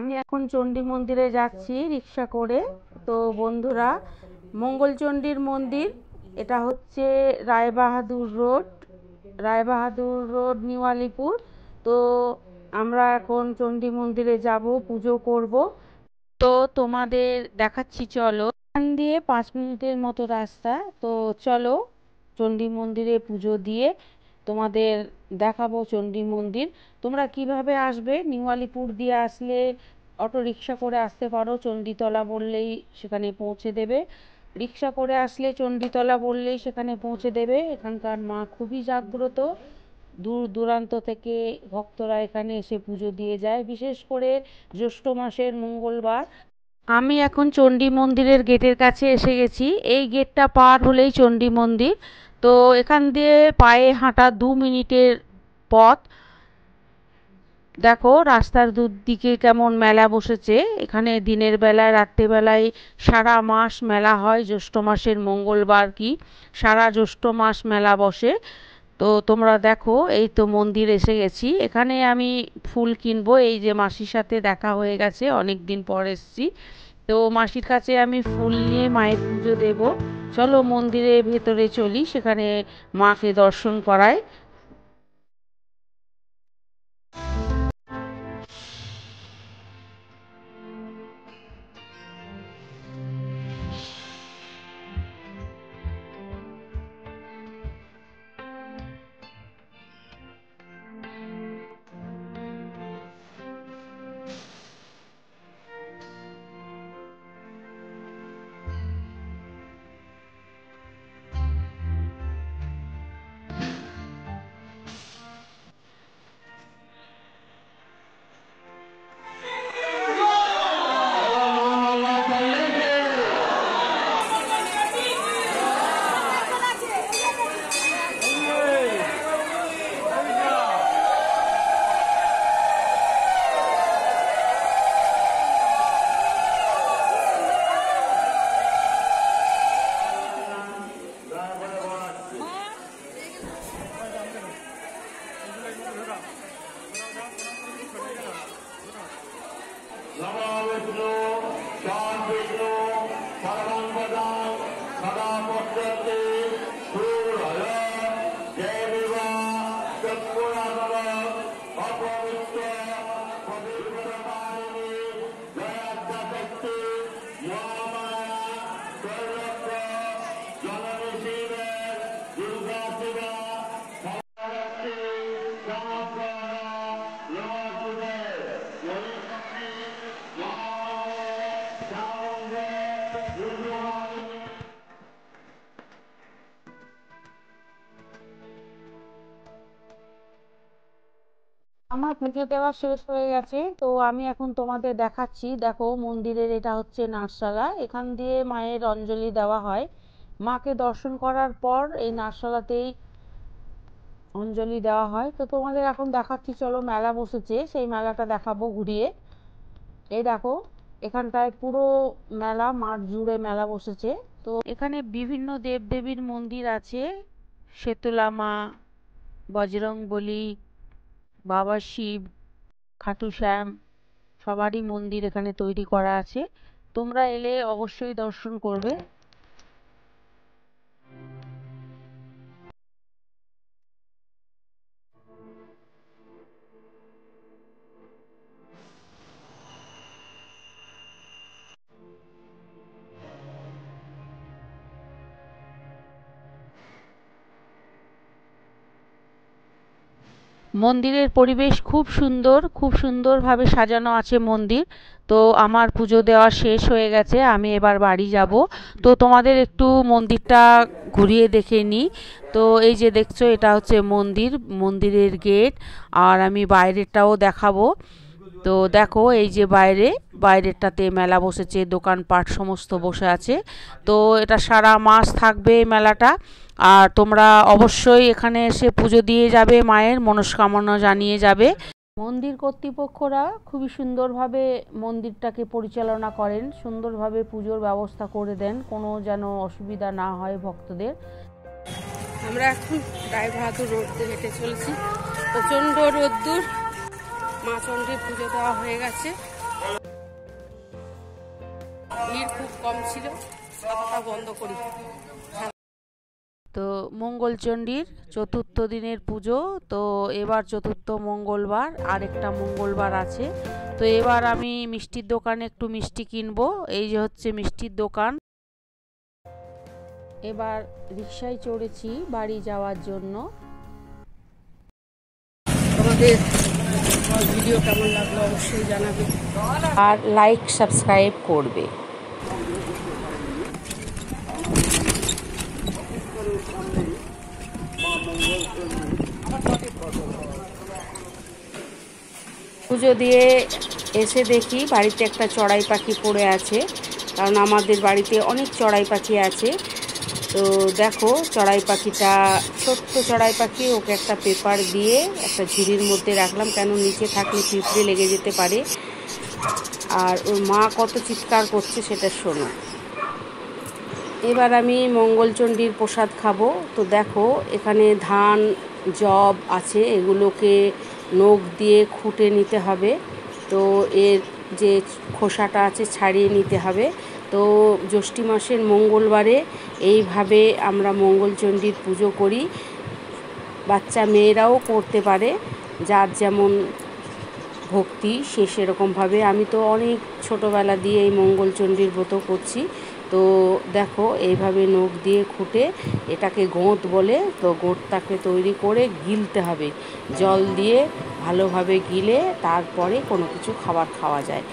আমি এখন চণ্ডী মন্দিরে যাচ্ছি রিক্সা করে। তো বন্ধুরা, মঙ্গলচণ্ডীর মন্দির, এটা হচ্ছে রায়বাহাদুর রোড নিউ আলিপুর। তো আমরা এখন চণ্ডী মন্দিরে যাব, পুজো করব। তো তোমাদের দেখাচ্ছি, চলো। এখান দিয়ে 5 মিনিটের মতো রাস্তা। তো চলো চণ্ডী মন্দিরে পুজো দিয়ে তোমাদের দেখাবো চণ্ডী মন্দির। তোমরা কিভাবে আসবে, নিউ আলিপুর দিয়ে আসলে অটো রিক্সা করে আসতে পারো, চণ্ডীতলা বললেই সেখানে পৌঁছে দেবে। রিক্সা করে আসলে চণ্ডীতলা বললেই সেখানে পৌঁছে দেবে। এখানকার মা খুবই জাগ্রত, দূর দূরান্ত থেকে ভক্তরা এখানে এসে পুজো দিয়ে যায়, বিশেষ করে জ্যৈষ্ঠ মাসের মঙ্গলবার। আমি এখন চণ্ডী মন্দিরের গেটের কাছে এসে গেছি। এই গেটটা পার হলেই চণ্ডী মন্দির। তো এখান দিয়ে পায়ে হাঁটা 2 মিনিটের পথ। দেখো রাস্তার দুদিকে কেমন মেলা বসেছে। এখানে দিনের বেলায়, রাত্রেবেলায় সারা মাস মেলা হয়। জ্যৈষ্ঠ মাসের মঙ্গলবার কি সারা জ্যৈষ্ঠ মাস মেলা বসে। তো তোমরা দেখো, এই তো মন্দির এসে গেছি। এখানে আমি ফুল কিনবো। এই যে মাসির সাথে দেখা হয়ে গেছে, অনেক দিন পর এসছি। তো মাসির কাছে আমি ফুল নিয়ে মায়ের পুজো দেব। চলো মন্দিরের ভেতরে চলি, সেখানে মাকে দর্শন করায়। আমার পুজো দেওয়া শেষ হয়ে গেছে। তো আমি এখন তোমাদের দেখাচ্ছি। দেখো মন্দিরের এটা হচ্ছে নাটশালা। এখান দিয়ে মায়ের অঞ্জলি দেওয়া হয়। মাকে দর্শন করার পর এই নাটশালাতেই অঞ্জলি দেওয়া হয়। তো তোমাদের এখন দেখাচ্ছি, চলো। মেলা বসেছে, সেই মেলাটা দেখাবো ঘুরিয়ে। এই দেখো, এখানটায় পুরো মেলা, মাঠ জুড়ে মেলা বসেছে। তো এখানে বিভিন্ন দেবদেবীর মন্দির আছে। শেতলা মা, বজরংবলী, বাবা শিব, খাটু শ্যাম, সবারই মন্দির এখানে তৈরি করা আছে। তোমরা এলে অবশ্যই দর্শন করবে। মন্দিরের পরিবেশ খুব সুন্দর, খুব সুন্দরভাবে সাজানো আছে মন্দির। তো আমার পুজো দেওয়া শেষ হয়ে গেছে, আমি এবার বাড়ি যাব। তো তোমাদের একটু মন্দিরটা ঘুরিয়ে দেখে নিই। তো এই যে দেখছো, এটা হচ্ছে মন্দির, মন্দিরের গেট। আর আমি বাইরেটাও দেখাবো। তো দেখো, এই যে বাইরেটাতে মেলা বসেছে, দোকানপাট সমস্ত বসে আছে। তো এটা সারা মাস থাকবে এই মেলাটা। আর তোমরা অবশ্যই এখানে এসে পুজো দিয়ে যাবে, মায়ের মনস্কামনা জানিয়ে যাবে। মন্দির কর্তৃপক্ষরা খুবই সুন্দরভাবে মন্দিরটাকে পরিচালনা করেন, সুন্দরভাবে পুজোর ব্যবস্থা করে দেন, কোনো যেন অসুবিধা না হয় ভক্তদের। আমরা এখন রায়বাহাদুর রোড দিয়ে হেঁটে চলেছি। প্রচণ্ড রোদ্দুর। মা চণ্ডীর পুজো দেওয়া হয়ে গেছে। ভিড় খুব কম ছিল, ছাতাটা বন্ধ করি। তো মঙ্গলচণ্ডীর চতুর্থ দিনের পুজো, তো এবার চতুর্থ মঙ্গলবার, আরেকটা মঙ্গলবার আছে। তো এবার আমি মিষ্টির দোকানে একটু মিষ্টি কিনবো। এই যে হচ্ছে মিষ্টির দোকান। এবার রিকশায় চড়েছি বাড়ি যাওয়ার জন্য। আমাদের ভিডিও কেমন লাগলো অবশ্যই জানাবে, আর লাইক সাবস্ক্রাইব করবে। পুজো দিয়ে এসে দেখি বাড়িতে একটা চড়াই পাখি পড়ে আছে, কারণ আমাদের বাড়িতে অনেক চড়াই পাখি আছে। তো দেখো চড়াই পাখিটা, ছোট্ট চড়াই পাখি, ওকে একটা পেপার দিয়ে একটা ঝুড়ির মধ্যে রাখলাম, কেন নিচে থাকলে পিঁপড়ে লেগে যেতে পারে। আর ওর মা কত চিৎকার করছে সেটা শোনো। এবার আমি মঙ্গলচণ্ডীর প্রসাদ খাবো। তো দেখো এখানে ধান, যব আছে, এগুলোকে নখ দিয়ে খুঁটে নিতে হবে। তো এর যে খোসাটা আছে ছাড়িয়ে নিতে হবে। তো জ্যৈষ্ঠী মাসের মঙ্গলবারে এইভাবে আমরা মঙ্গলচণ্ডীর পুজো করি। বাচ্চা মেয়েরাও করতে পারে, যার যেমন ভক্তি সে সেরকমভাবে। আমি তো অনেক ছোটোবেলা দিয়ে এই মঙ্গলচণ্ডীর ব্রত করছি। তো দেখো এইভাবে নখ দিয়ে খুঁটে, এটাকে গোঁত বলে, তো গোঁতটাকে তৈরি করে গিলতে হবে, জল দিয়ে ভালোভাবে গিলে তারপরে কোনো কিছু খাবার খাওয়া যায়।